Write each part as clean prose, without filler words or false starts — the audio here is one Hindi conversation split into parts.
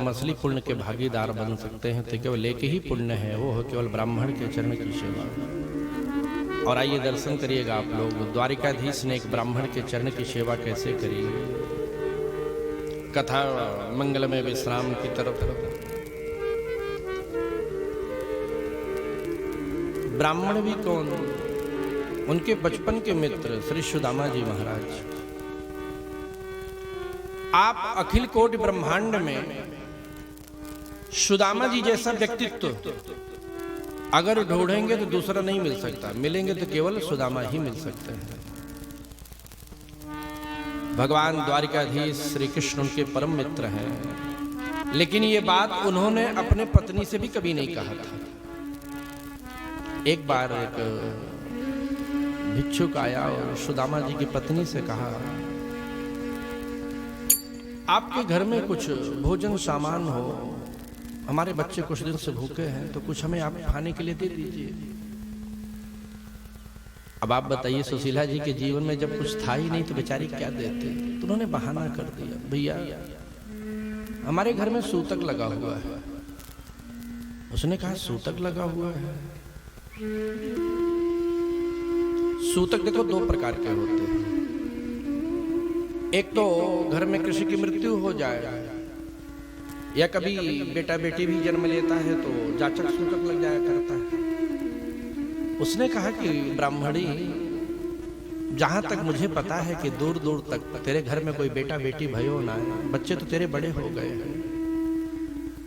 हम असली पुण्य के भागीदार बन सकते हैं तो केवल एक ही पुण्य है, वो है केवल ब्राह्मण के चरण की सेवा। और आइए दर्शन करिएगा आप लोग, द्वारिकाधीश ने एक ब्राह्मण के चरण की सेवा कैसे करी। कथा मंगलमय विश्राम की तरफ। ब्राह्मण भी कौन, उनके बचपन के मित्र श्री सुदामा जी महाराज। आप अखिल कोटि ब्रह्मांड में सुदामा जी जैसा व्यक्तित्व अगर ढूंढेंगे तो दूसरा नहीं मिल सकता, मिलेंगे तो केवल सुदामा ही मिल सकते हैं। भगवान द्वारिकाधीश श्री कृष्ण उनके परम मित्र हैं, लेकिन ये बात उन्होंने अपने पत्नी से भी कभी नहीं कहा था। एक बार एक भिक्षुक आया और सुदामा जी की पत्नी से कहा, आपके घर में कुछ भोजन सामान हो, हमारे बच्चे कुछ दिन से भूखे हैं, तो कुछ हमें आप खाने के लिए दे दीजिए। अब आप बताइए, सुशीला जी के जीवन में जब कुछ था ही नहीं तो बेचारी क्या देते। तो उन्होंने बहाना कर दिया, भैया हमारे घर में सूतक लगा हुआ है। उसने कहा, सूतक लगा हुआ है? सूतक देखो दो प्रकार के होते हैं। एक तो घर में किसी की मृत्यु हो जाए या कभी बेटा बेटी भी जन्म लेता है तो जाचक सूतक लग जाया करता है। उसने कहा कि ब्राह्मणी, जहां तक मुझे पता है कि दूर दूर तक तेरे घर में कोई बेटा बेटी भयो ना है, बच्चे तो तेरे बड़े हो गए हैं,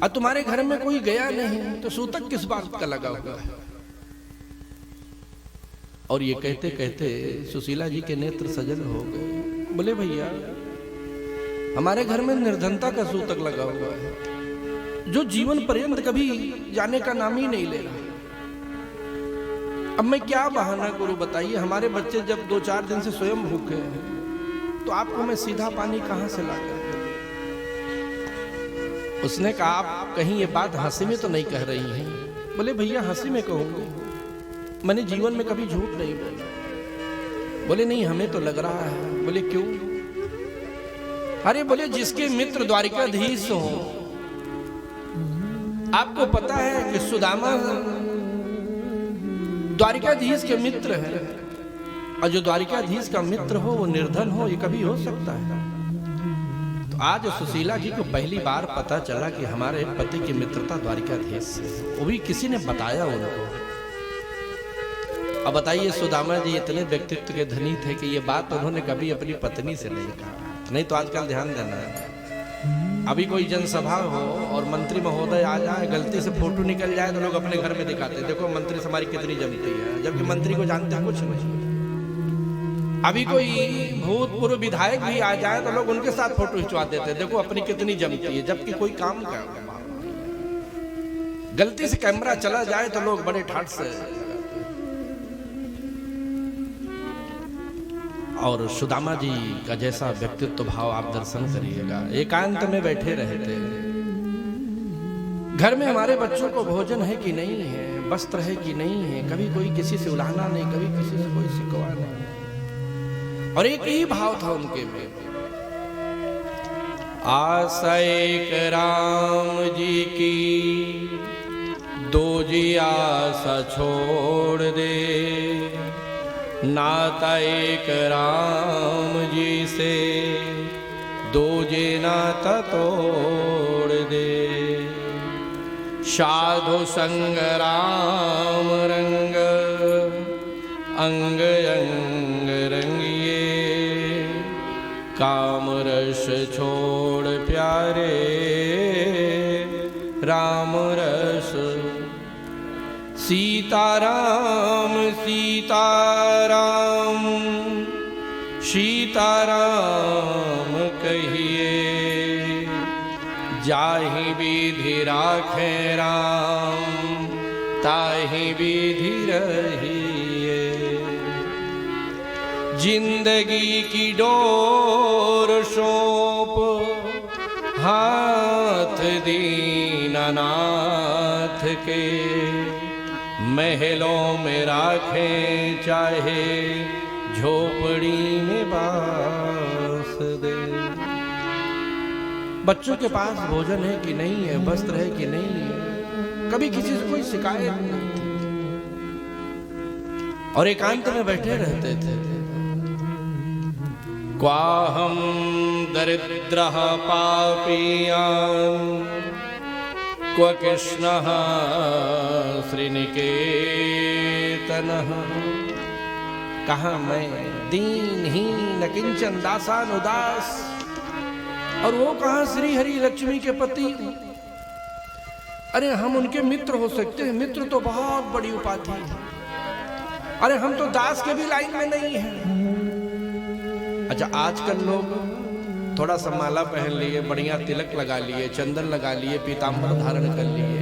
और तुम्हारे घर में कोई गया नहीं तो सूतक किस बात का लगा हुआ है। और ये कहते कहते सुशीला जी के नेत्र सजल हो गए। बोले, भैया हमारे घर में निर्धनता का सूतक लगा हुआ है, जो जीवन पर्यंत कभी जाने का नाम ही नहीं ले रहा। अब मैं क्या बहाना करूं बताइए। हमारे बच्चे जब 2-4 दिन से स्वयं भूखे हैं तो आपको मैं सीधा पानी कहां से ला कर दूं? उसने कहा, आप कहीं ये बात हंसी में तो नहीं कह रही हैं? बोले, भैया हंसी में कहूंगी, मैंने जीवन में कभी झूठ नहीं बोला। बोले, नहीं हमें तो लग रहा है। बोले, क्यों? अरे बोले, जिसके मित्र द्वारिकाधीश हो, आपको पता है कि सुदामा द्वारिकाधीश के मित्र है, और जो द्वारिकाधीश का मित्र हो वो निर्धन हो, ये कभी हो सकता है? तो आज सुशीला जी को पहली बार पता चला कि हमारे पति की मित्रता द्वारिकाधीश से, वो भी किसी ने बताया उनको। अब बताइए, सुदामा जी इतने व्यक्तित्व के धनी थे कि ये बात उन्होंने कभी अपनी पत्नी से नहीं कहा। नहीं तो आजकल ध्यान देना है, अभी कोई जनसभा हो और मंत्री महोदय आ जाए, गलती से फोटो निकल जाए तो लोग अपने घर में दिखाते हैं, देखो मंत्री से हमारी कितनी जमती है, जबकि मंत्री को जानते हैं कुछ नहीं। अभी कोई भूतपूर्व विधायक भी आ जाए तो लोग उनके साथ फोटो खिंचवा देते हैं, देखो अपनी कितनी जमती है, जबकि कोई काम का गलती से कैमरा चला जाए तो लोग बड़े ठाट से। और सुदामा जी का जैसा व्यक्तित्व भाव आप दर्शन करिएगा। एकांत में बैठे रहते, घर में हमारे बच्चों को भोजन है कि नहीं है, वस्त्र है कि नहीं है, कभी कोई किसी से उलाहना नहीं, कभी किसी से कोई शिकवा नहीं। और एक ही भाव था उनके में, आशा एक राम जी की, दो जी आशा छोड़ दे, नाता एक राम जी से, दो जे नाता तोड़ दे। साधु संग राम रंग, अंग अंग रंगिए, काम रस छोड़ प्यारे, राम रस। सीताराम सीताराम, सीताराम कहिए, जाहि विधि राखे राम, ताहि विधि रहिए। जिंदगी की डोर सौंप हाथ दीनानाथ के, महलों में राखें चाहे झोपड़ी में बास दे। बच्चों के पास भोजन है कि नहीं है, वस्त्र है कि नहीं है, कभी किसी से कोई शिकायत नहीं थी और एकांत में बैठे रहते थे। क्वाहम दरिद्रः पापीयान् क्व कृष्णः श्रीनिकेतनः। कहाँ मैं दीनहीन किंचन दासान उदास, और वो कहाँ श्री हरि लक्ष्मी के पति। अरे हम उनके मित्र हो सकते हैं, मित्र तो बहुत बड़ी उपाधि है। अरे हम तो दास के भी लाइन में नहीं हैं। अच्छा, आजकल लोग थोड़ा सा माला पहन लिए, बढ़िया तिलक लगा लिए, चंदन लगा लिए, पीताम्बर धारण कर लिए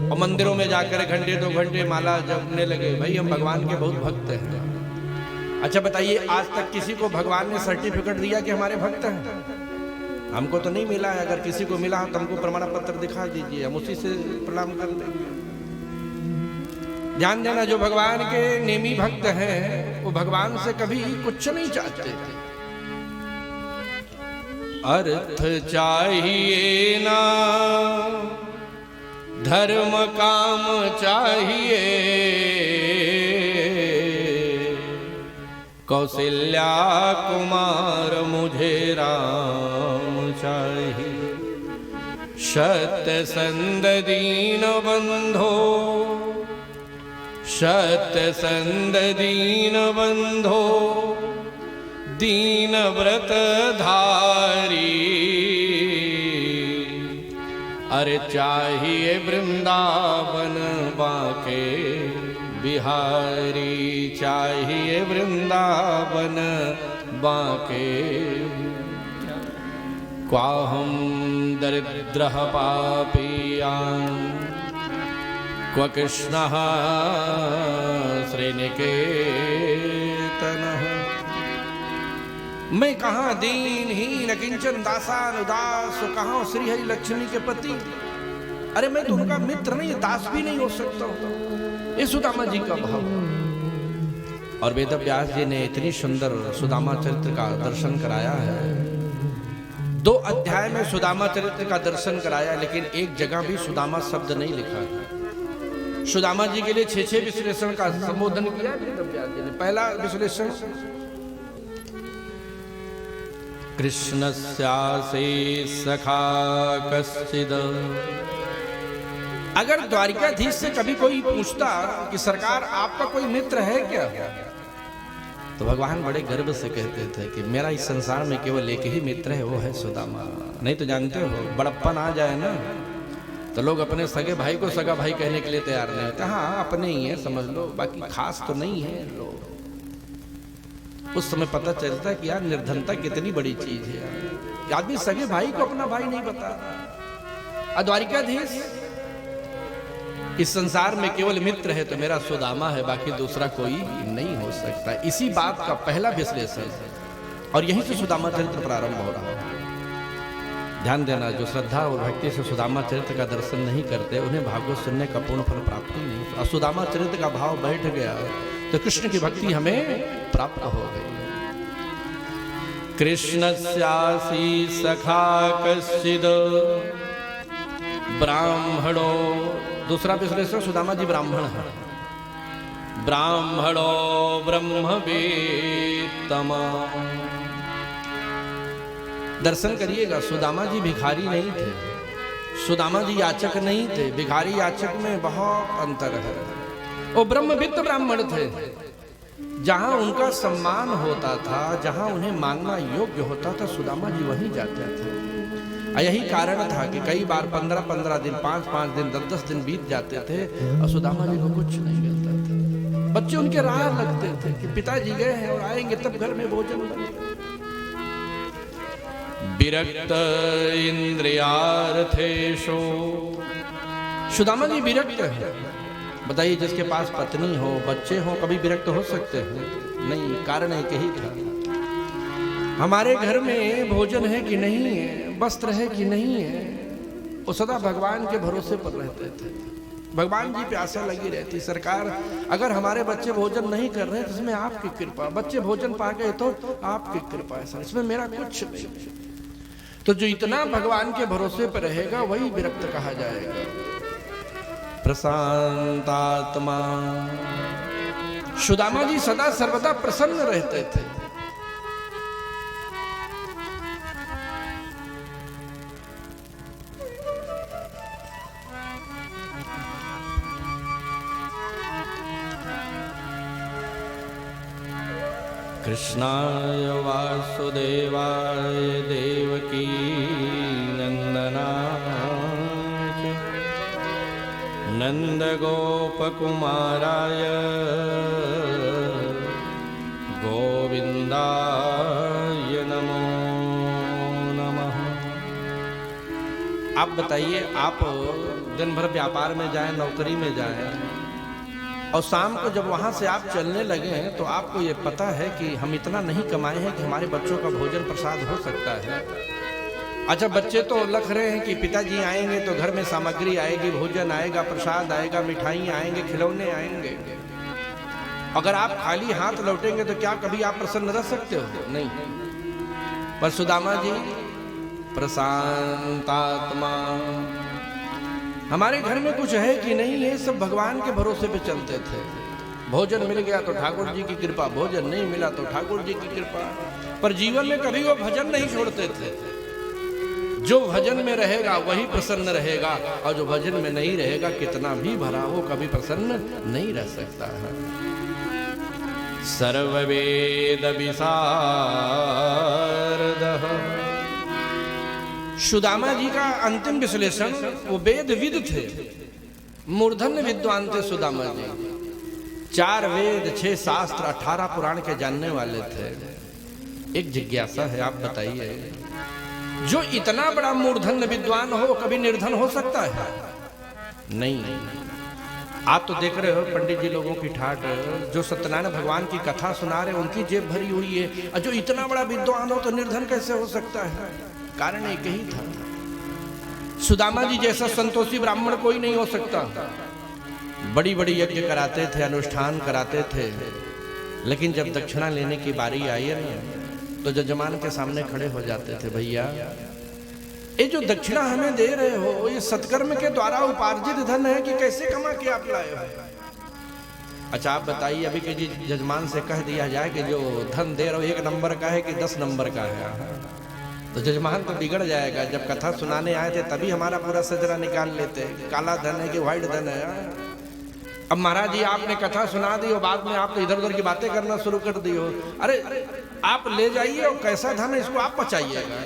और मंदिरों में जाकर घंटे 2 घंटे माला जपने लगे। भाई हम भगवान के बहुत भक्त हैं। अच्छा बताइए, आज तक किसी को भगवान ने सर्टिफिकेट दिया कि हमारे भक्त हैं? हमको तो नहीं मिला है। अगर किसी को मिला तो हमको प्रमाण पत्र दिखा दीजिए, हम उसी से प्रणाम कर देंगे। ध्यान देना, जो भगवान के नेमी भक्त हैं वो भगवान से कभी कुछ नहीं चाहते थे। अर्थ चाहिए ना, धर्म काम चाहिए, कौशल्या कुमार मुझे राम चाहिए। सत्य संद दीन बंधो, सत्य संद दीन बंधो, दीन व्रत धारी। अरे चाहिए वृंदावन बाके बिहारी, चाहिए वृंदावन बाके। क्वाहम दरिद्रः पापीयान् क्व कृष्णः श्रीनिकेतनः। मैं कहाँ दीनहीन किंचन दासान उदास, कहाँ श्री हरि लक्ष्मी के पति। अरे मैं तो उनका मित्र नहीं, दास भी नहीं हो सकता। ये सुदामा जी का भाव। और वेद व्यास जी ने इतनी सुंदर सुदामा चरित्र का दर्शन कराया है। 2 अध्याय में सुदामा चरित्र का दर्शन कराया, लेकिन एक जगह भी सुदामा शब्द नहीं लिखा है। सुदामा जी के लिए 6 विश्लेषण का संबोधन किया वेद व्यास जी ने। पहला विश्लेषण, कृष्णस्यासे सखा कश्चिद। अगर द्वारिकाधीश से कभी कोई पूछता कि सरकार आपका कोई मित्र है क्या, तो भगवान बड़े गर्व से कहते थे कि मेरा इस संसार में केवल एक ही मित्र है, वो है सुदामा। नहीं तो जानते हो, बड़प्पन आ जाए ना तो लोग अपने सगे भाई को सगा भाई कहने के लिए तैयार नहीं होते। हाँ अपने ही है समझ लो, बाकी खास तो नहीं है लोग। उस समय पता चलता है कि यार निर्धनता कितनी बड़ी चीज है यार। आदमी सगे भाई को अपना भाई नहीं बता। द्वारिकाधीश, इस संसार में केवल मित्र है तो मेरा सुदामा है, बाकी दूसरा कोई नहीं हो सकता। इसी बात का पहला विश्लेषण है और यहीं से सुदामा चरित्र प्रारंभ हो रहा है। ध्यान देना, जो श्रद्धा और भक्ति से सुदामा चरित्र का दर्शन नहीं करते उन्हें भागवत सुनने का पूर्ण फल प्राप्त ही नहीं। और सुदामा चरित्र का भाव बैठ गया तो कृष्ण की भक्ति हमें प्राप्त हो गई। कृष्णस्यासी सखा कश्चिद ब्राह्मणो। दूसरा विश्लेषण, सुदामा जी ब्राह्मण है। ब्राह्मणो ब्रह्मवेत्तमा। दर्शन करिएगा, सुदामा जी भिखारी नहीं थे, सुदामा जी याचक नहीं थे। भिखारी याचक में बहुत अंतर है। वो ब्रह्मविद्त ब्राह्मण थे। जहां उनका सम्मान होता था, जहां उन्हें मांगना योग्य होता था, सुदामा जी वहीं जाते थे। यही कारण था कि कई बार 15-15 दिन, 5-5 दिन, 10-10 दिन बीत जाते थे और सुदामा जी को कुछ नहीं मिलता था। बच्चे उनके राह लगते थे कि पिताजी गए हैं और आएंगे तब घर में भोजन बनेगा। विरक्त इंद्रियार्थेषु। सुदामा जी विरक्त है। बताइए, जिसके पास पत्नी हो, बच्चे हो, कभी विरक्त हो सकते हैं? नहीं। कारण एक ही था, हमारे घर में भोजन है कि नहीं है, वस्त्र है कि नहीं है, वो सदा भगवान के भरोसे पर रहते थे। भगवान जी पे आशा लगी रहती, सरकार अगर हमारे बच्चे भोजन नहीं कर रहे तो इसमें आपकी कृपा, बच्चे भोजन पा गए तो आपकी कृपा है सर, इसमें मेरा कुछ नहीं। तो जो इतना भगवान के भरोसे पर रहेगा वही विरक्त कहा जाएगा। प्रशांतात्मा। सुदामा जी सदा सर्वदा प्रसन्न रहते थे। कृष्णाय वासुदेवाय देवकी नंदनाय नंदगोपकुमाराय गोविंदाय नमो नमः। आप बताइए, आप दिन भर व्यापार में जाएं, नौकरी में जाएं, और शाम को जब वहां से आप चलने लगे हैं तो आपको ये पता है कि हम इतना नहीं कमाए हैं कि हमारे बच्चों का भोजन प्रसाद हो सकता है। अच्छा, बच्चे तो लख रहे हैं कि पिताजी आएंगे तो घर में सामग्री आएगी, भोजन आएगा, प्रसाद आएगा, मिठाई आएंगे, खिलौने आएंगे। अगर आप खाली हाथ लौटेंगे तो क्या कभी आप प्रसन्न रह सकते हो? नहीं। पर सुदामा जी प्रशांतात्मा, हमारे घर में कुछ है कि नहीं, ये सब भगवान के भरोसे पे चलते थे। भोजन मिल गया तो ठाकुर जी की कृपा, भोजन नहीं मिला तो ठाकुर जी की कृपा। पर जीवन में कभी वो भजन नहीं छोड़ते थे। जो भजन में रहेगा वही प्रसन्न रहेगा, और जो भजन में नहीं रहेगा कितना भी भरा हो कभी प्रसन्न नहीं रह सकता है। सर्ववेद विशारदः। सुदामा जी का अंतिम विश्लेषण, वो वेद विद थे, मूर्धन्य विद्वान थे सुदामा जी। 4 वेद, 6 शास्त्र, 18 पुराण के जानने वाले थे। एक जिज्ञासा है, आप बताइए, जो इतना बड़ा मूर्धन्य विद्वान हो कभी निर्धन हो सकता है? नहीं। आप तो देख रहे हो पंडित जी लोगों की ठाट, जो सत्यनारायण भगवान की कथा सुना रहे उनकी जेब भरी हुई है, और जो इतना बड़ा विद्वान हो तो निर्धन कैसे हो सकता है? कारण एक ही था, सुदामा जी जैसा संतोषी ब्राह्मण कोई नहीं हो सकता। बड़ी बड़ी यज्ञ कराते थे, अनुष्ठान कराते थे, लेकिन जब दक्षिणा लेने की बारी आई है ना, तो जजमान के सामने खड़े हो जाते थे, भैया ये जो दक्षिणा हमें दे रहे हो ये सत्कर्म के द्वारा उपार्जित धन है कि कैसे कमा के आप लाए हो? अच्छा, आप बताइए, अभी के जी जजमान से कह दिया जाए कि जो धन दे रहे हो 1 नंबर का है कि 10 नंबर का है, तो जजमान तो बिगड़ जाएगा। जब कथा सुनाने आए थे तभी हमारा पूरा सजरा निकाल लेते, काला धन है कि व्हाइट धन है। अब महाराज जी आपने कथा सुना दी और बाद में आप तो इधर उधर की बातें करना शुरू कर दी हो। अरे आप ले जाइए और कैसा धन है इसको आप बचाइएगा।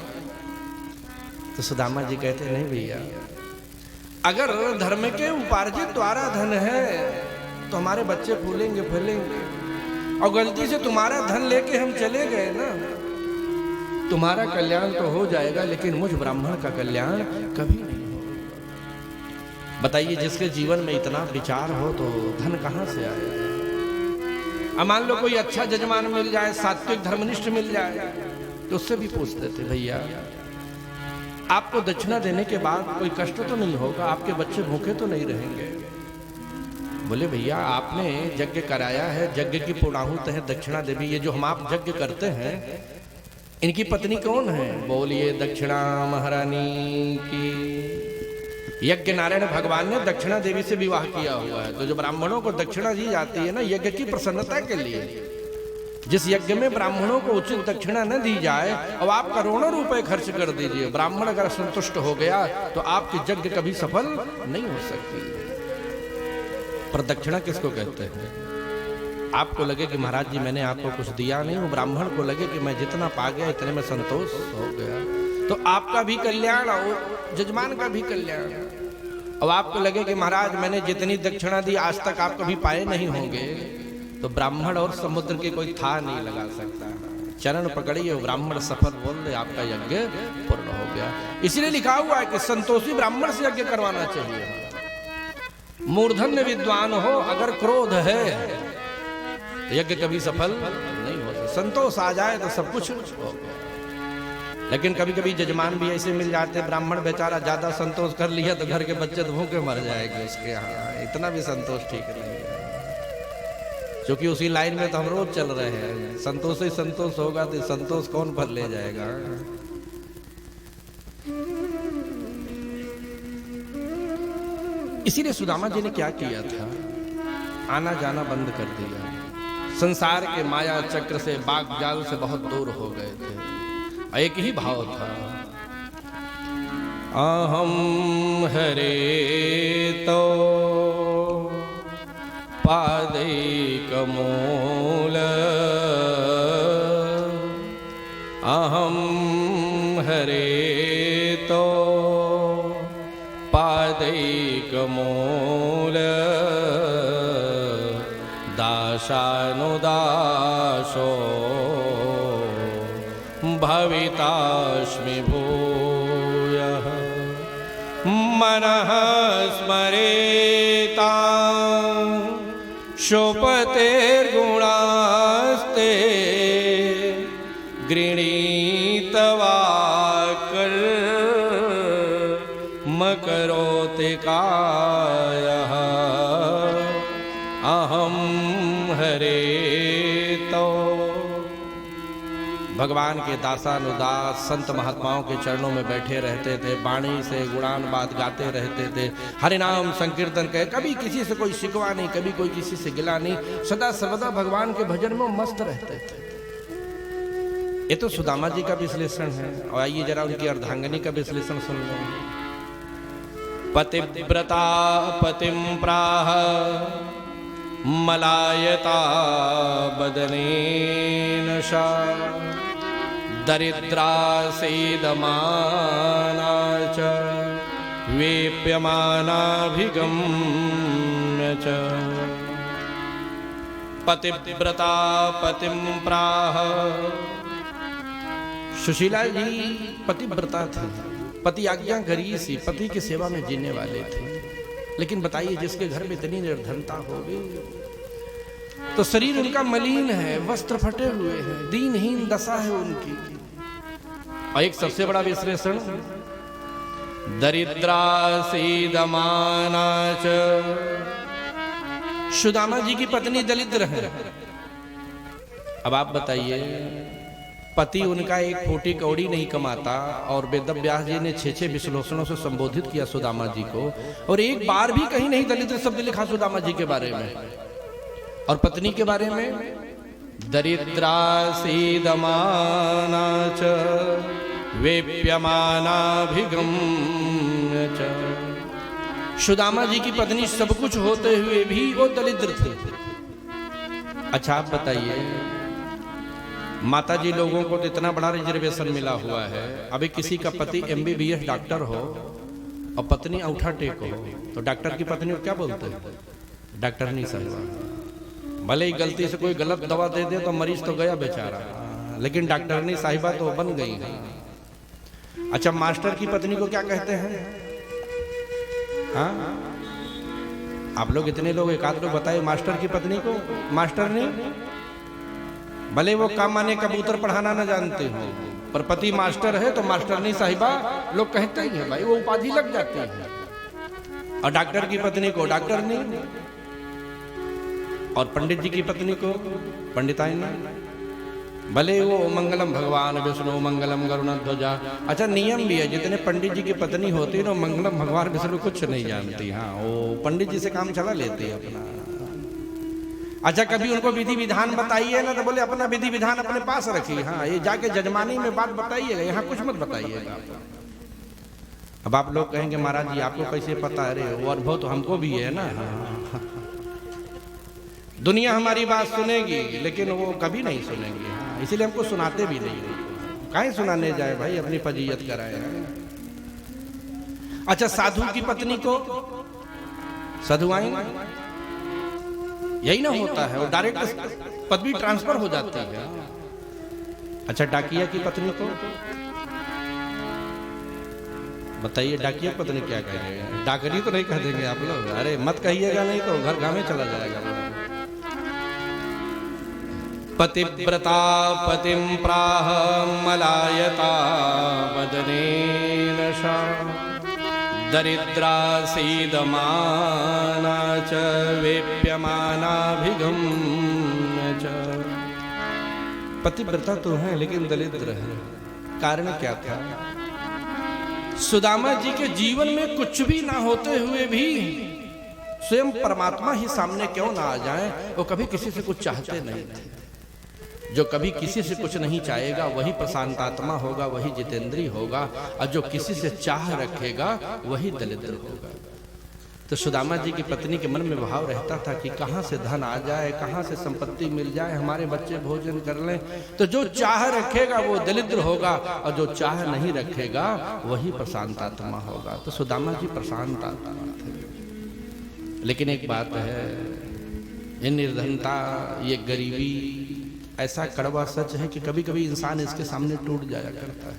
तो सुदामा जी कहते नहीं भैया, अगर धर्म के उपार्जित द्वारा धन है तो हमारे बच्चे फूलेंगे फूलेंगे, और गलती से तुम्हारा धन लेके हम चले गए ना, तुम्हारा कल्याण तो हो जाएगा लेकिन मुझ ब्राह्मण का कल्याण कभी नहीं होगा। बताइए, जिसके जीवन में इतना विचार हो तो धन कहां से आएगा? अब मान लो कोई अच्छा जजमान मिल जाए, सात्विक धर्मनिष्ठ मिल जाए, तो उससे भी पूछते थे, भैया आपको दक्षिणा देने के बाद कोई कष्ट तो नहीं होगा, आपके बच्चे भूखे तो नहीं रहेंगे? बोले भैया आपने यज्ञ कराया है, यज्ञ की पूर्णाहुत है दक्षिणा देवी। ये जो हम आप यज्ञ करते हैं इनकी पत्नी कौन है? बोलिए दक्षिणा महारानी की। यज्ञ नारायण भगवान ने दक्षिणा देवी से विवाह किया हुआ है। तो जो ब्राह्मणों को दक्षिणा दी जाती है ना यज्ञ की प्रसन्नता के लिए, जिस यज्ञ में ब्राह्मणों को उचित दक्षिणा न दी जाए और आप करोड़ों रुपए खर्च कर दीजिए, ब्राह्मण अगर संतुष्ट हो गया तो आपकी यज्ञ कभी सफल नहीं हो सकती। पर दक्षिणा किसको कहते हैं? आपको लगे कि महाराज जी मैंने आपको कुछ दिया नहीं, वो ब्राह्मण को लगे कि मैं जितना पा गया इतने में संतोष हो गया, तो आपका भी कल्याण और जजमान का भी कल्याण। अब आपको लगे कि महाराज मैंने जितनी दक्षिणा दी आज तक आप कभी पाए नहीं होंगे, तो ब्राह्मण और समुद्र के कोई था नहीं लगा सकता। चरण पकड़िए, ब्राह्मण सफल बोल दे, आपका यज्ञ पूर्ण हो गया। इसलिए लिखा हुआ है कि संतोषी ब्राह्मण से यज्ञ करवाना चाहिए। मूर्धन्य विद्वान हो अगर क्रोध है तो यज्ञ कभी सफल नहीं हो सकता। संतोष आ जाए तो सब कुछ हो गया। लेकिन कभी कभी जजमान भी ऐसे मिल जाते हैं, ब्राह्मण बेचारा ज्यादा संतोष कर लिया तो घर के बच्चे तो भूखे मर जाएंगे उसके यहाँ। इतना भी संतोष ठीक नहीं है, क्योंकि उसी लाइन में तो हम रोज चल रहे हैं। संतोष ही संतोष होगा तो संतोष कौन पर ले जाएगा? इसीलिए सुदामा जी ने क्या किया था, आना जाना बंद कर दिया, संसार के माया चक्र से, बाग जाल से बहुत दूर हो गए थे। एक ही भाव था, अहम हरे तो पादैकमूल, अहम हरे तो पादैकमूल, दासानुदासो भवितास्मि भूयः, मनः स्मरेतां शुपतेर्गुणास्ते, गृणीतवाक्कर्मकरोति कायः, अहम हरे तो। भगवान के दासानुदास संत महात्माओं के चरणों में बैठे रहते थे, वाणी से गुणानुवाद गाते रहते थे, हरिनाम संकीर्तन कहे, कभी किसी से कोई शिकवा नहीं, कभी कोई किसी से गिला नहीं, सदा सर्वदा भगवान के भजन में मस्त रहते थे। ये तो सुदामा जी का विश्लेषण है। और आइए जरा उनकी अर्धांगिनी का विश्लेषण सुन लो। पतिव्रता पतिम प्राह मलायता बदनेन शा, दरिद्रा सेदमाना च वेप्यमानाभिगम्य च। पतिव्रता पतिम प्राह, सुशीला जी पतिव्रता थी, पति आज्ञाकारी सी, पति की सेवा में जीने वाले थे। लेकिन बताइए, जिसके घर में इतनी निर्धनता होगी तो शरीर उनका मलिन है, वस्त्र फटे हुए हैं, दीनहीन दशा है उनकी। और एक सबसे बड़ा विश्लेषण, दरिद्रा सीदमाना च, सुदामा जी की पत्नी दरिद्र है। अब आप बताइए, पति उनका एक फूटी कौड़ी नहीं कमाता, और वेद व्यास जी ने 6 विश्लेषणों से संबोधित किया सुदामा जी को, और एक बार भी कहीं नहीं दलित शब्द लिखा सुदामा जी के बारे में। और पत्नी के बारे में, दरिद्रा सीदमाना च वेप्यमानाभिगम्य च। सुदामा जी की पत्नी सब कुछ होते हुए भी वो दरिद्र थे। अच्छा आप बताइए, माता जी लोगों को तो इतना बड़ा रिजर्वेशन मिला हुआ है, अभी किसी का पति MBBS डॉक्टर हो और पत्नी औंठा टेक हो, तो डॉक्टर की पत्नी को क्या बोलते हैं? डॉक्टर नहीं साहिबा। भले ही गलती से कोई गलत दवा दे दे तो मरीज तो गया बेचारा, लेकिन डॉक्टर नहीं साहिबा तो बन गई है। अच्छा, मास्टर की पत्नी को क्या कहते हैं? हाँ, आप लोग इतने लोग, एक आध लोग बताइए मास्टर की पत्नी को। मास्टर नहीं, भले वो काम माने कबूतर पढ़ाना न जानते हो, पर पति मास्टर है तो मास्टर नहीं साहिबा लोग कहते ही हैं भाई, वो उपाधि लग जाती है। और डॉक्टर की पत्नी को डॉक्टर नहीं, और पंडित जी की पत्नी को पंडिताइनी, भले वो मंगलम भगवान विष्णु मंगलम गरुणध्वजा। अच्छा, नियम भी है, जितने पंडित जी की पत्नी होती है ना, मंगलम भगवान विष्णु कुछ नहीं जानती। हाँ, वो पंडित जी से काम चला लेती है अपना। अच्छा, कभी उनको विधि विधान बताइए ना तो बोले अपना विधि विधान अपने पास रखिए। हाँ, ये जाके जजमानी में बात बताइएगा, यहाँ कुछ मत बताइएगा। अब आप लोग कहेंगे महाराज जी आपको कैसे पता? अरे वो अनुभव तो हमको भी है ना। दुनिया हमारी बात सुनेगी लेकिन वो कभी नहीं सुनेंगे। हाँ, इसीलिए हमको सुनाते भी नहीं। काहे सुनाने जाए भाई, अपनी फजीयत कराए। अच्छा, साधु की पत्नी को साधुआई यही ना होता है, वो डायरेक्ट पदवी ट्रांसफर हो जाती है। अच्छा, डाकिया की पत्नी को बताइए, डाकिया की पत्नी क्या कहेगा? डाकरी तो नहीं कह देंगे आप लोग? अरे मत कहिएगा, नहीं तो घर गाँव में चला जाएगा। पतिव्रता पतिम प्राह मलायता वदनेन शा, दरिद्रा सीदमाना च वेप्यमानाभिगम्य च। पतिव्रता तो है लेकिन दरिद्र है। कारण क्या था? सुदामा जी के जीवन में कुछ भी ना होते हुए भी स्वयं परमात्मा ही सामने क्यों ना आ जाए, वो कभी किसी से कुछ चाहते नहीं थे। जो कभी किसी से कुछ नहीं चाहेगा वही प्रशांतात्मा होगा, वही जितेंद्री होगा, और जो किसी से चाह रखेगा वही दलिद्र होगा। तो सुदामा जी की पत्नी के मन में भाव रहता था कि कहाँ से धन आ जाए, कहाँ से संपत्ति मिल जाए, हमारे बच्चे भोजन कर लें। तो जो चाह रखेगा वो दरिद्र होगा, और जो चाह नहीं रखेगा वही प्रशांतात्मा होगा। तो सुदामा जी प्रशांतात्मा थे। लेकिन एक बात है, ये निर्धनता, ये गरीबी ऐसा कड़वा सच है कि कभी कभी इंसान इसके सामने टूट जाया करता है।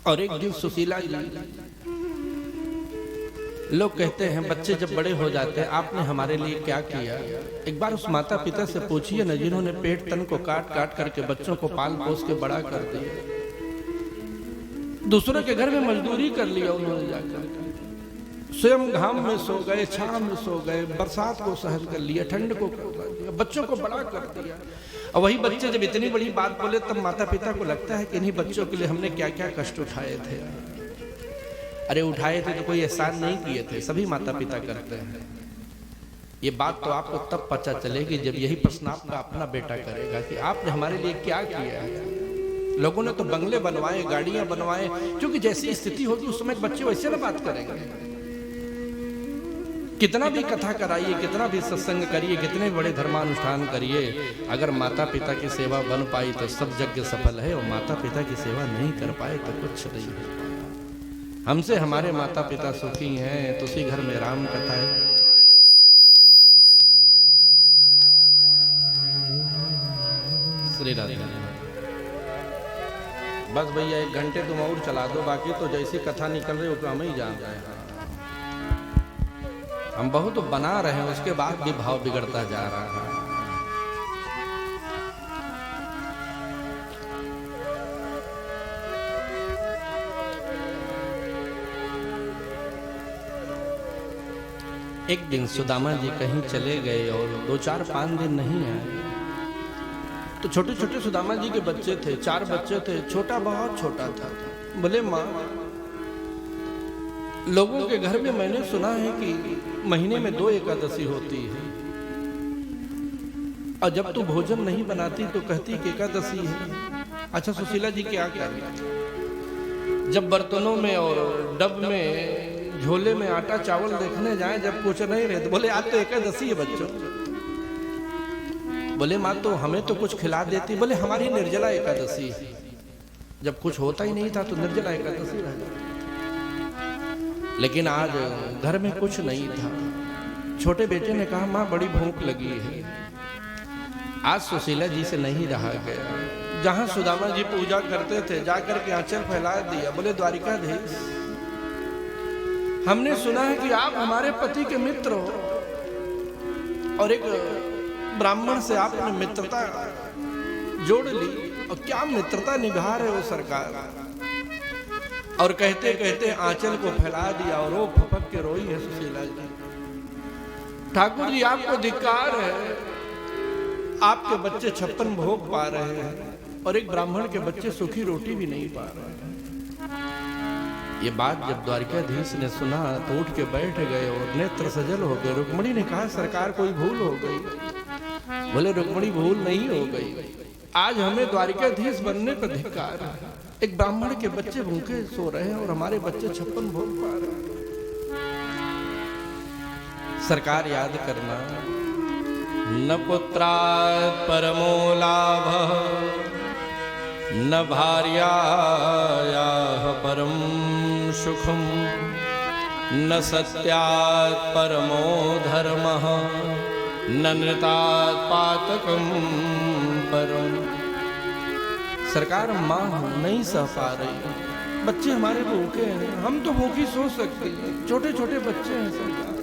और एक दिन सुशीला जी, लोग कहते हैं बच्चे जब बड़े हो जाते हैं, आपने हमारे लिए क्या किया? एक बार उस माता पिता से पूछिए न जिन्होंने पेट तन को काट काट करके बच्चों को पाल पोस के बड़ा कर दिया, दूसरों के घर में मजदूरी कर लिया उन्होंने जाकर, स्वयं घाम में सो गए, छाव में सो गए, बरसात को सहन कर लिया, ठंड को कर दिया, बच्चों को बड़ा कर दिया। और वही बच्चे जब इतनी बड़ी बात बोले तब माता पिता को लगता है कि इन्हीं बच्चों के लिए हमने क्या क्या कष्ट उठाए थे। अरे उठाए थे तो कोई एहसान नहीं किए थे, सभी माता पिता करते हैं। ये बात तो आपको तब पता चलेगी जब यही प्रश्न आपका अपना बेटा करेगा कि आपने हमारे लिए क्या किया है। लोगों ने तो बंगले बनवाए, गाड़ियां बनवाए, क्योंकि जैसी स्थिति होगी उस समय बच्चे वैसे ना बात करेंगे। कितना भी कथा कराइए, कितना भी सत्संग करिए, कितने बड़े धर्मानुष्ठान करिए, अगर माता पिता की सेवा बन पाई तो सब यज्ञ सफल है, और माता पिता की सेवा नहीं कर पाए तो कुछ नहीं है। हमसे हमारे माता पिता सुखी हैं तो उसी घर में राम कथा है। श्री राधे। बस भैया 1 घंटे तुम और चला दो, बाकी तो जैसी कथा निकल रही है हम ही जान रहे हैं। हम बहुत बना रहे हैं, उसके बाद भी भाव बिगड़ता जा रहा है। एक दिन सुदामा जी कहीं चले गए और 2-4-5 दिन नहीं आए। तो छोटे छोटे सुदामा जी के बच्चे थे, 4 बच्चे थे, छोटा बहुत छोटा था। बोले माँ, लोगों के घर में मैंने सुना है कि महीने में 2 एकादशी होती है, और जब तू भोजन नहीं बनाती तो कहती कि एकादशी है। अच्छा सुशीला जी क्या करें? जब बर्तनों में और डब में झोले में आटा चावल देखने जाए, जब कुछ नहीं रहे तो बोले आज तो एकादशी है बच्चों। बोले माँ तो हमें तो कुछ खिला देती। बोले हमारी निर्जला एकादशी, जब कुछ होता ही नहीं था तो निर्जला एकादशी रह जाती। लेकिन आज घर में कुछ नहीं था। छोटे बेटे ने कहा माँ बड़ी भूख लगी है। आज सुशीला जी से नहीं रहा गया। जहां सुदामा जी पूजा करते थे जाकर के आंचल फैला दिया। बोले द्वारिकाधीश, हमने सुना है कि आप हमारे पति के मित्र हो, और एक ब्राह्मण से आपने मित्रता जोड़ ली, और क्या मित्रता निभा रहे हो सरकार। और कहते कहते आंचल को फैला दिया और वो फपक के रोई है सुशीला जी। ठाकुर जी आपको धिक्कार है, आपके बच्चे 56 भोग पा रहे हैं और एक ब्राह्मण के बच्चे सूखी रोटी भी नहीं पा रहे हैं। ये बात जब द्वारिकाधीश ने सुना तो उठ के बैठ गए और नेत्र सजल हो गए। रुक्मणी ने कहा सरकार कोई भूल हो गई। बोले रुक्मणी भूल नहीं हो गई, आज हमें द्वारिकाधीश बनने पर धिक्कार है। एक ब्राह्मण के बच्चे भूखे सो रहे हैं और हमारे बच्चे 56 भोग पा रहे हैं। सरकार याद करना, न पुत्रात् परमो लाभः न भार्यायाः परम सुखम न सत्यात् परमो धर्मः न नृतात् पातकं परम। सरकार माँ नहीं सह पा रही, बच्चे हमारे भूखे हैं, हम तो भूखी सो सकते हैं, छोटे छोटे बच्चे हैं सरकार।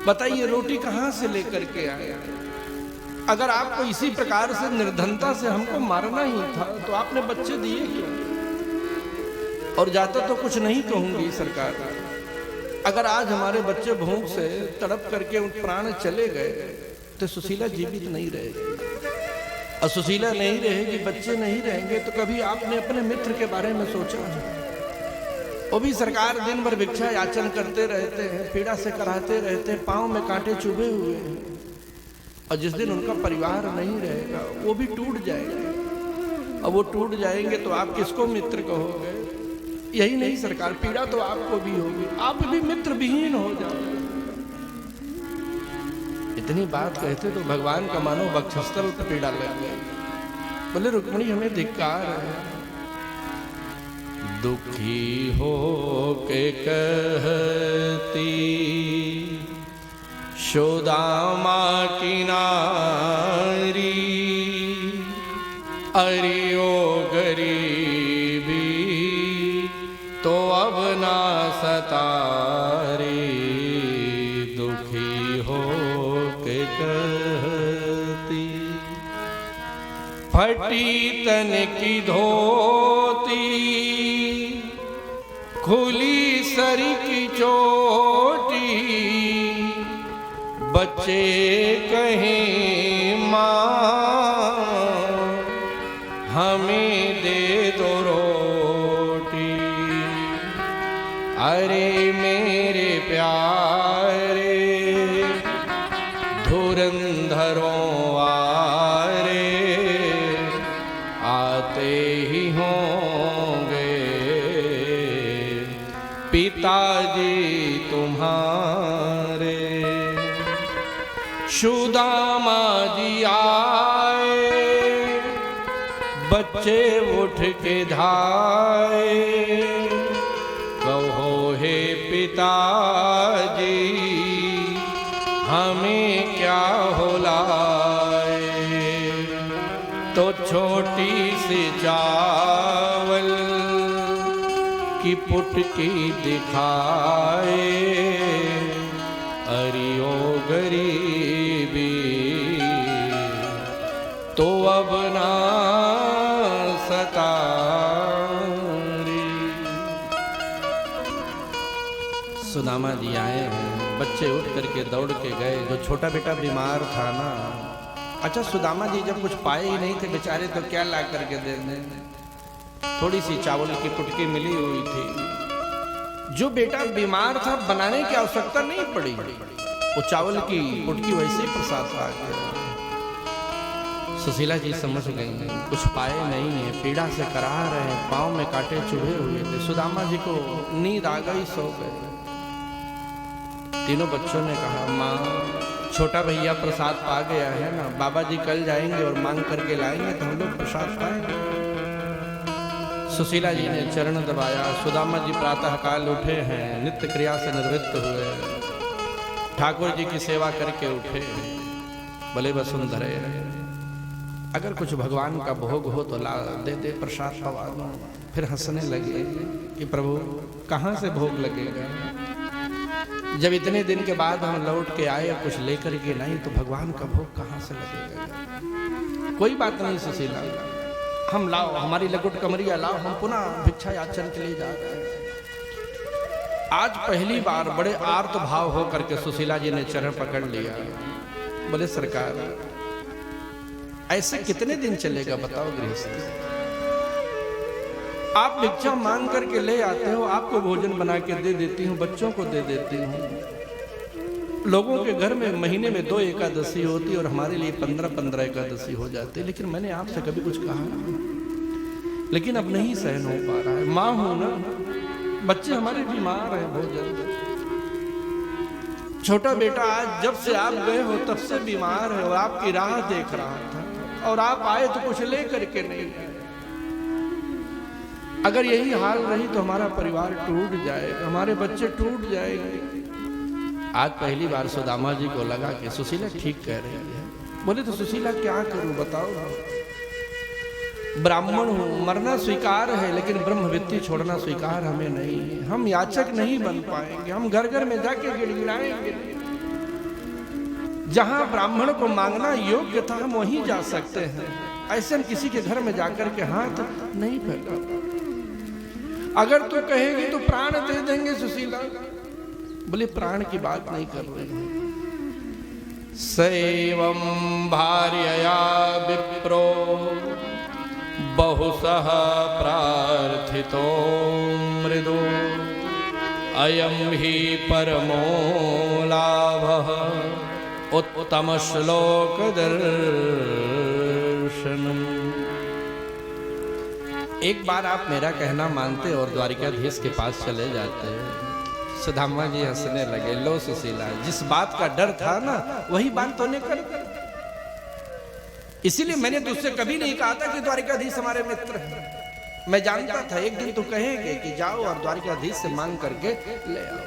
बताइए रोटी कहाँ से लेकर के आए? अगर आपको इसी प्रकार से निर्धनता से हमको मारना ही था तो आपने बच्चे दिए क्यों? और जाता तो कुछ नहीं कहूंगी सरकार, अगर आज हमारे बच्चे भूख से तड़प करके उन प्राण चले गए तो सुशीला जीवित नहीं रहेगी, और सुशीला नहीं रहेगी, बच्चे नहीं रहेंगे, तो कभी आपने अपने मित्र के बारे में सोचा है? वो भी सरकार दिन भर भिक्षा याचन करते रहते हैं, पीड़ा से कराते रहते हैं, पांव में कांटे चुभे हुए हैं। और जिस दिन उनका परिवार नहीं रहेगा वो भी टूट जाएंगे। अब वो टूट जाएंगे तो आप किसको मित्र कहोगे? यही नहीं सरकार, पीड़ा तो आपको भी होगी, आप भी मित्र विहीन हो जाओगे। इतनी बात कहते तो भगवान का मानो वक्षस्थल पर पीड़ा लग गई। बोले रुक्मिणी हमें धिक्कार है। दुखी हो के कहती सुदामा की नारी, अरे ओ गरीबी तो अब ना सतारे। दुखी हो के कहती फटी तन की धोती, खुली सर की चोटी, बच्चे कहें माँ हमें दे दो रोटी। अरे मेरे प्यारे धुरंधरों आरे, आते ही होंगे पिताजी तुम्हारे। सुदामा जी आए, बच्चे उठ के धाए, कहो हे पिताजी हमें क्या हो लाए। तो छोटी सी चावल की पुटकी दिखाए, अरे ओ गरीबी तो अब ना सतारी। सुदामा जी आए हैं, बच्चे उठ करके दौड़ के गए। जो छोटा बेटा बीमार था ना, अच्छा सुदामा जी जब कुछ पाए ही नहीं थे बेचारे तो क्या ला करके दे दें। थोड़ी सी चावल की पुटकी मिली हुई थी। जो बेटा बीमार था बनाने की आवश्यकता नहीं पड़ी, वो चावल की पुटकी वैसे ही प्रसाद पा गया। सुशीला जी समझ गई कुछ पाए नहीं है, पीड़ा से करा रहे हैं, पांव में कांटे चुभे हुए थे। सुदामा जी को नींद आ गई, सो गए। तीनों बच्चों ने कहा माँ छोटा भैया प्रसाद पा गया है ना, बाबा जी कल जाएंगे और मांग करके लाएंगे तो हम लोग प्रसाद पाएंगे। सुशीला जी ने चरण दबाया। सुदामा जी प्रातः काल उठे हैं, नित्य क्रिया से निवृत्त हुए, ठाकुर जी की सेवा करके उठे। बोले वसुंधरे अगर कुछ भगवान का भोग हो तो ला दे दे, प्रसाद पवा दो। फिर हंसने लगे कि प्रभु कहाँ से भोग लगेगा, जब इतने दिन के बाद हम लौट के आए कुछ लेकर के नहीं तो भगवान का भोग कहाँ से लगेगा। कोई बात नहीं सुशीला, हम लाओ, हमारी लकुट कमरिया लाओ, हम पुनः भिक्षा याचन के लिए जा रहे हैं। आज पहली बार बड़े आर्त भाव हो करके सुशीला जी ने चरण पकड़ लिया। बोले सरकार ऐसे कितने दिन चलेगा बताओ गृहस्थी। आप भिक्षा मांग करके ले आते हो, आपको भोजन बना के दे देती हूँ, बच्चों को दे देती हूँ। लोगों के घर में महीने में 2 एकादशी होती और हमारे लिए 15-15 एकादशी हो जाती, लेकिन मैंने आपसे कभी कुछ कहा नहीं। लेकिन अब नहीं सहन हो पा रहा है, माँ हूं ना, बच्चे हमारे बीमार हैं भोजन। छोटा बेटा आज जब से आप गए हो तब से बीमार है और आपकी राह देख रहा था, और आप आए तो कुछ ले करके नहीं गए। अगर यही हाल रही तो हमारा परिवार टूट जाएगा, हमारे बच्चे टूट जाएंगे। आज पहली बार सुदामा जी को लगा कि सुशीला ठीक कह रही है। बोले तो सुशीला क्या करूं बताओ। ब्राह्मण हूं, मरना स्वीकार है, लेकिन ब्रह्मविद्या छोड़ना स्वीकार हमें नहीं है। हम याचक नहीं बन पाएंगे, हम घर घर में जाके गिड़गिड़ाएंगे। जहां ब्राह्मण को मांगना योग्य था हम वहीं जा सकते हैं, ऐसे हम किसी के घर में जाकर के हाथ नहीं फैला। अगर तू कहेगी तो प्राण दे देंगे सुशीला। बोले प्राण की बात नहीं कर रहे हैं। सैवं भार्यया विप्रो बहुसह प्रार्थितो मृदो अयम ही परमो लाभः उत्तम श्लोक दर्शनम। एक बार आप मेरा कहना मानते और द्वारिकाधीश के पास चले जाते। सुदामा जी हंसने लगे। लो सुशीला, जिस बात का डर था ना वही बात तूने कर। इसीलिए मैंने तुझसे कभी नहीं कहा था कि द्वारिकाधीश हमारे मित्र हैं। मैं जानता था एक दिन तू कहेंगे कि जाओ और द्वारिकाधीश से मांग करके ले आओ।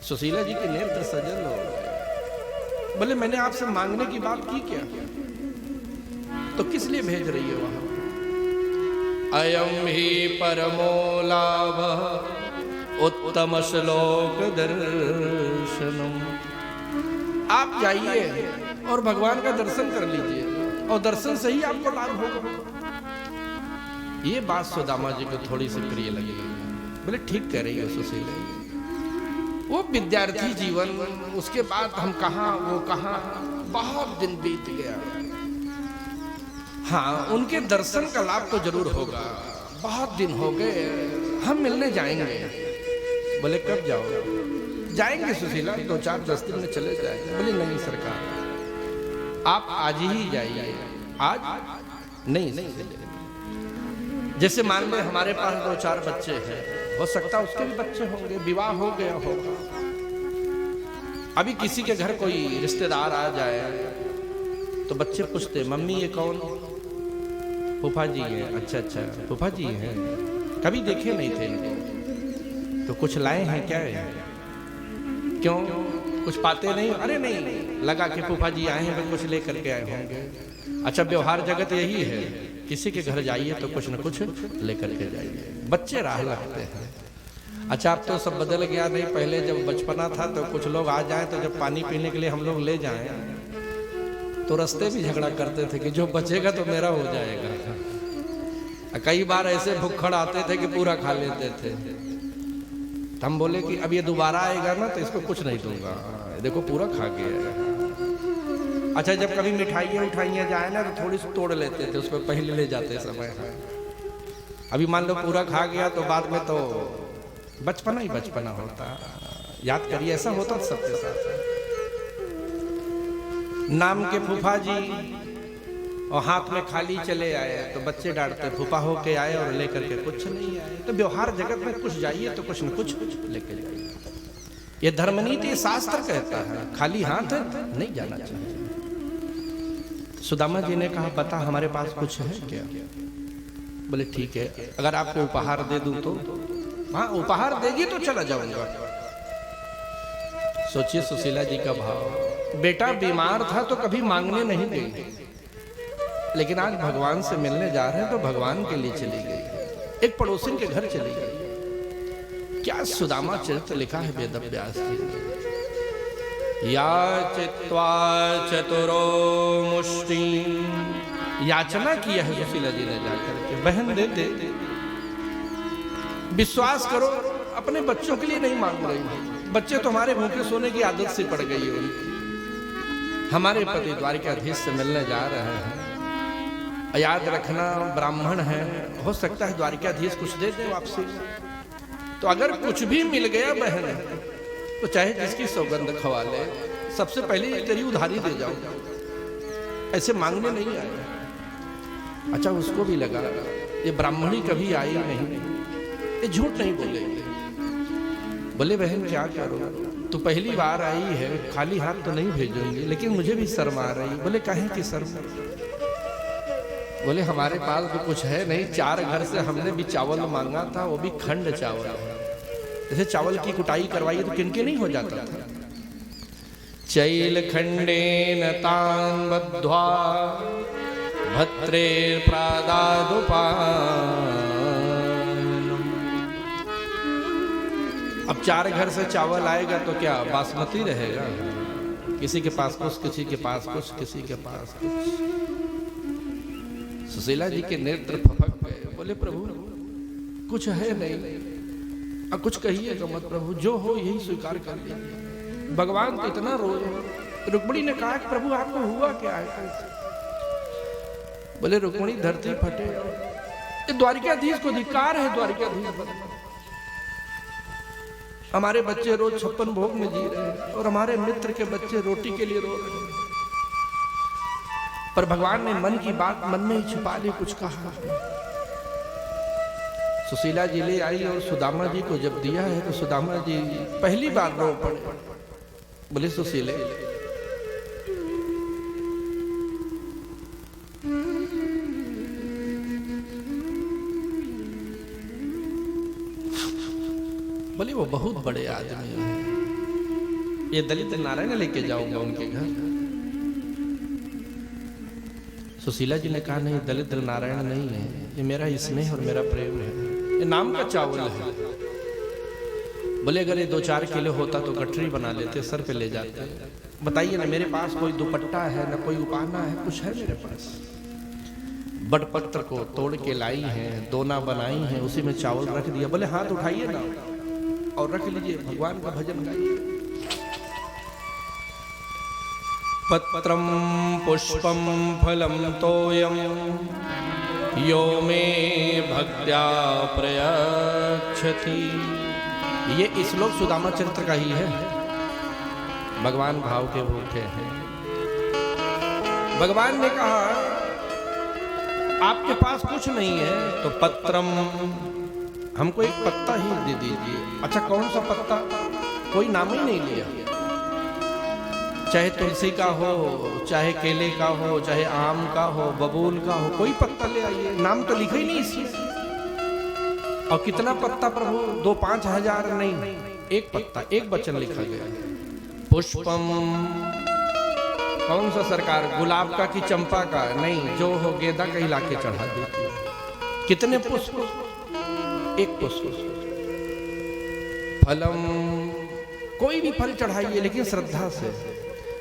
सुशीला जी के नेत्र सजल हो गए। बोले मैंने आपसे मांगने की बात की क्या? तो किस लिए भेज रही है वहां? अयम ही परमो लाभः उत्तम श्लोक दर्शनम। आप जाइए और भगवान का दर्शन कर लीजिए और दर्शन से ही आपको लाभ होगा। ये बात सुदामा जी को थोड़ी सी प्रिय लगी। बोले ठीक कह रही हो सुशीला। वो विद्यार्थी जीवन, उसके बाद हम कहां वो कहां, बहुत दिन बीत गया। हाँ, उनके दर्शन का लाभ तो जरूर होगा। बहुत दिन हो गए, हम मिलने जाएंगे। बोले कब जाओगे? जाएंगे सुशीला, 2-4-10 दिन में चले जाएंगे। बोले नहीं सरकार, आप आज ही जाइए। आज नहीं, जैसे मान लो हमारे पास 2-4 बच्चे हैं, हो सकता है उसके भी बच्चे होंगे, विवाह हो गया होगा। अभी किसी के घर कोई रिश्तेदार आ जाए तो बच्चे पूछते मम्मी ये कौन? फूफा जी हैं। अच्छा अच्छा, फूफा जी हैं, कभी देखे नहीं थे इनको, तो कुछ लाए हैं क्या? क्यों, कुछ पाते नहीं? अरे नहीं, लगा कि फूफा जी आए हैं तो कुछ लेकर के आए होंगे। अच्छा, व्यवहार जगत यही है, किसी के घर जाइए तो कुछ न कुछ लेकर के जाइए। बच्चे राह लगते हैं। अच्छा, अब तो सब बदल गया। नहीं, पहले जब बचपना था तो कुछ लोग आ जाएं तो जब पानी पीने के लिए हम लोग ले जाएं तो रास्ते भी झगड़ा करते थे कि जो बचेगा तो मेरा हो जाएगा। कई बार ऐसे भुक्खड़ आते थे कि पूरा खा लेते थे। तो हम बोले कि अब ये दोबारा आएगा ना तो इसको कुछ नहीं दूंगा, देखो पूरा खा गया। अच्छा, जब कभी मिठाइयाँ उठाइयाँ जाए ना तो थोड़ी सी तोड़ लेते थे, उसको पहले ले जाते समय। अभी मान लो पूरा खा गया तो बाद में तो बचपना ही बचपना होता। याद करिए, ऐसा होता सबके साथ। नाम के फूफा जी और हाथ में खाली चले आए तो बच्चे डांटते, फूफा हो के आए और लेकर के कुछ नहीं आए। तो व्यवहार जगत में कुछ जाइए तो कुछ न कुछ लेके जाइए। ये धर्मनीति शास्त्र कहता है, खाली हाथ नहीं जाना चाहिए। सुदामा जी ने कहा बता हमारे पास कुछ है क्या? बोले ठीक है, अगर आपको उपहार दे दूं तो? हाँ, उपहार देगी तो चला जाऊंगा। सोचिए सुशीला जी का भाव। बेटा बीमार था तो कभी मांगने नहीं गई, लेकिन आज भगवान से मिलने जा रहे हैं तो भगवान के लिए चली गई। एक पड़ोसी के घर चली गई। क्या सुदामा चरित्र लिखा है वेद व्यास जी ने। याचित्वा चतुरो मुष्टि, याचना किया है सुशीला जी ने जाकर के, बहन दे दे। विश्वास करो, अपने बच्चों के लिए नहीं मांग रही। बच्चे तो हमारे भूखे सोने की आदत से पड़ गई है उनकी। हमारे पति द्वारिकाधीश से मिलने जा रहे हैं। याद रखना, ब्राह्मण है, हो सकता है द्वारिकाधीश कुछ दे दे वापसी। तो अगर कुछ भी मिल गया बहन तो चाहे जिसकी सौगंध खवा ले, सबसे पहले तेरी उधारी दे जाओ, ऐसे मांगने नहीं आए। अच्छा, उसको भी लगा ये ब्राह्मणी कभी आई नहीं, ये झूठ नहीं बोलेगी। बोले बहन क्या करो, तू पहली बार आई है, खाली हाथ तो नहीं भेजूंगी, लेकिन मुझे भी शर्म आ रही। बोले काहे की शर्म? बोले हमारे पास भी कुछ है नहीं, 4 घर से हमने भी चावल मांगा था, वो भी खंड चावल। जैसे चावल की कुटाई करवाई तो किनके नहीं हो जाता था। चैल खंडेन तान बद्ध्वा भत्रे प्रादादुपान। अब 4 घर से चावल आएगा तो क्या बासमती रहेगा? किसी के पास कुछ, किसी के पास कुछ, किसी के पास कुछ। सुशीला जी के नेत्र फपक गए। बोले प्रभु कुछ है नहीं, अब कुछ कहिएगा मत प्रभु, जो हो यही स्वीकार कर लीजिए। भगवान तो इतना रो रहे। रुक्मिणी ने कहा कि प्रभु आपको हुआ क्या है? बोले रुक्मिणी धरती फटे, ये द्वारिकाधीश को धिक्कार है। द्वारिकाधीश हमारे बच्चे रोज 56 भोग में जी रहे हैं और हमारे मित्र के बच्चे रोटी के लिए रो रहे हैं। पर भगवान ने मन की बात मन में ही छुपा ली, कुछ कहा। सुशीला जी ले आई और सुदामा जी को जब दिया है तो सुदामा जी पहली बार रो पड़े। बोले सुशीले, बोले वो बहुत बड़े आदमी हैं, ये दलित नारायण लेके जाऊंगा उनके घर। सुशीला जी ने कहा नहीं, दलित नारायण नहीं है, ये मेरा स्नेह और मेरा प्रेम है, ये नाम का चावल है। बोले अगर ये 2-4 किलो होता तो गठरी बना लेते, सर पे ले जाते। बताइए ना, मेरे पास कोई दुपट्टा है ना कोई उपाना है, कुछ है मेरे पास। बटपत्र को तोड़ के लाई हैं, दोना बनाई हैं, उसी में चावल रख दिया। बोले हाथ उठाइए ना और रख लीजिए, भगवान का भजन गाइए। पत्रम पुष्पम फलम तोयम यो मे भक्त्या प्रयच्छति। ये श्लोक सुदामा चरित्र का ही है। भगवान भाव के भूखे हैं। भगवान ने कहा आपके पास कुछ नहीं है तो पत्रम, हमको एक पत्ता ही दे दीजिए। अच्छा कौन सा पत्ता? कोई नाम ही नहीं लिया। चाहे तुलसी का हो, चाहे केले का हो, चाहे आम का हो, बबूल का हो, कोई पत्ता ले आइए। नाम तो लिखा ही नहीं इसमें। और कितना पत्ता प्रभु? 2-5 हजार नहीं, एक पत्ता, एक वचन लिखा गया। पुष्पम, कौन सा सरकार? गुलाब का कि चंपा का? नहीं, जो हो गेंदा का ही लाके चढ़ा देती। कितने पुष्प? एक पुष्प। फलम, कोई भी फल चढ़ाइए लेकिन श्रद्धा से।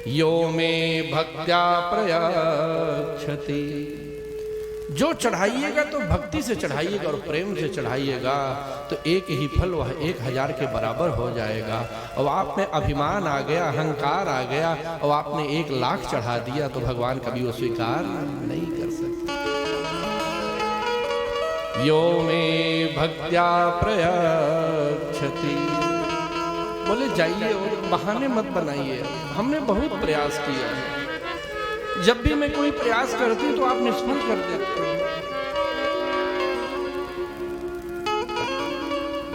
यो में भक्त्या प्रयच्छति, जो चढ़ाइएगा तो भक्ति से चढ़ाइएगा और प्रेम से चढ़ाइएगा तो एक ही फल वह 1000 के बराबर हो जाएगा। और आप में अभिमान आ गया, अहंकार आ गया और आपने 1 लाख चढ़ा दिया तो भगवान कभी वो स्वीकार नहीं कर सकते। यो में भक्त्या प्रयच्छति। बोले जाइए और बहाने मत बनाइए, हमने बहुत प्रयास किया है। जब भी मैं कोई प्रयास करती हूं तो आप निष्फल कर देते हैं।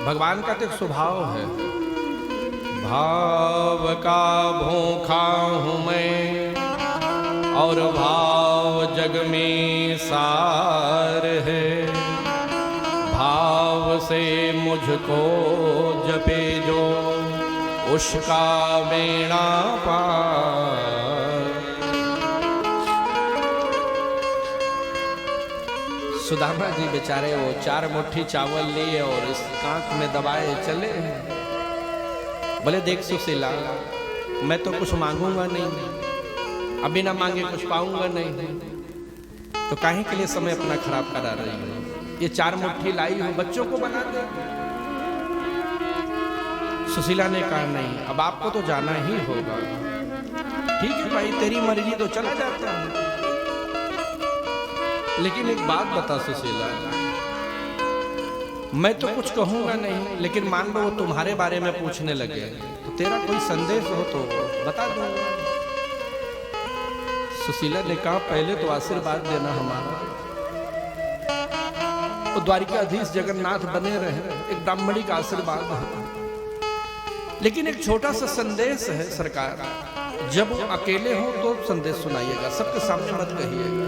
भगवान का तो एक स्वभाव है, भाव का भूखा हूं मैं और भाव जग में सार है। भाव से मुझको जपे जो उसका बेड़ा पार। सुदामा जी बेचारे वो 4 मुट्ठी चावल लिए और इस कांख में दबाए चले। बोले देख सुशीला, मैं तो कुछ मांगूंगा नहीं, अभी ना मांगे कुछ पाऊंगा नहीं, तो काहे के लिए समय अपना खराब करा रही हो? ये 4 मुट्ठी लाई हो, बच्चों को बना दे। सुशीला ने कहा नहीं, अब आपको तो जाना ही होगा। ठीक है भाई, तेरी मर्जी, तो चला जाता हूं। लेकिन एक बात बता सुशीला, मैं तो कुछ कहूंगा नहीं, लेकिन मान लो वो तुम्हारे बारे में पूछने लगे तो तेरा कोई संदेश हो तो बता दूंगा। सुशीला ने कहा पहले तो आशीर्वाद देना हमारा, तो द्वारिकाधीश जगन्नाथ बने रहे, एक ब्राह्मणी का आशीर्वाद है। लेकिन एक छोटा सा संदेश है सरकार, जब अकेले हो तो संदेश सुनाइएगा, सबके सामने मत कहिएगा।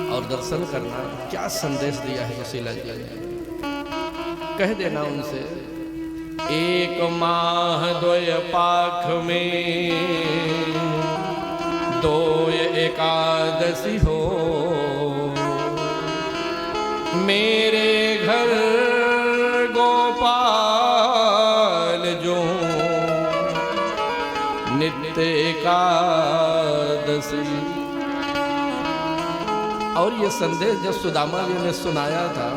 और दर्शन करना, क्या संदेश दिया है सुशीला जी ने, कह देना उनसे। 1 माह 2 पाख में 2 एकादशी हो, मेरे घर गोपाल जो नित्य एकादशी। और ये संदेश जब सुदामा जी ने सुनाया था,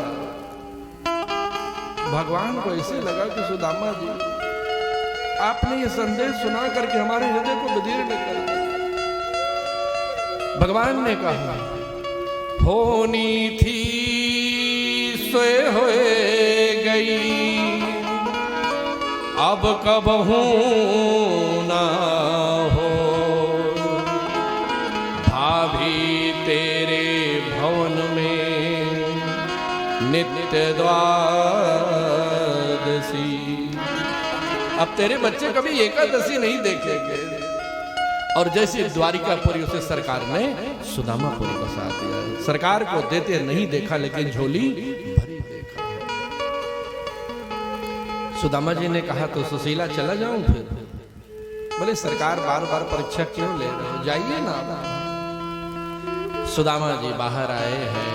भगवान को ऐसे लगा कि सुदामा जी आपने ये संदेश सुना करके हमारे हृदय को बदीर्ण कर दिया। भगवान ने कहा होनी थी सोए हुए गई, अब कबहू ना हो भाभी तेरे भवन में नित्य द्वादशी। अब तेरे बच्चे कभी एकादशी नहीं देखेंगे। और जैसे द्वारिकापुरी उसे सरकार ने सुदामापुरी का साथ दिया। सरकार को देते नहीं देखा, लेकिन झोली भरी देखा। सुदामा जी ने कहा तो सुशीला चला जाऊं फिर? बोले सरकार बार बार परीक्षा क्यों ले रहे हो, जाइए ना। सुदामा जी बाहर आए हैं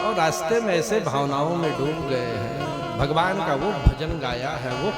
और रास्ते में ऐसे भावनाओं में डूब गए हैं। भगवान का वो भजन गाया है, वो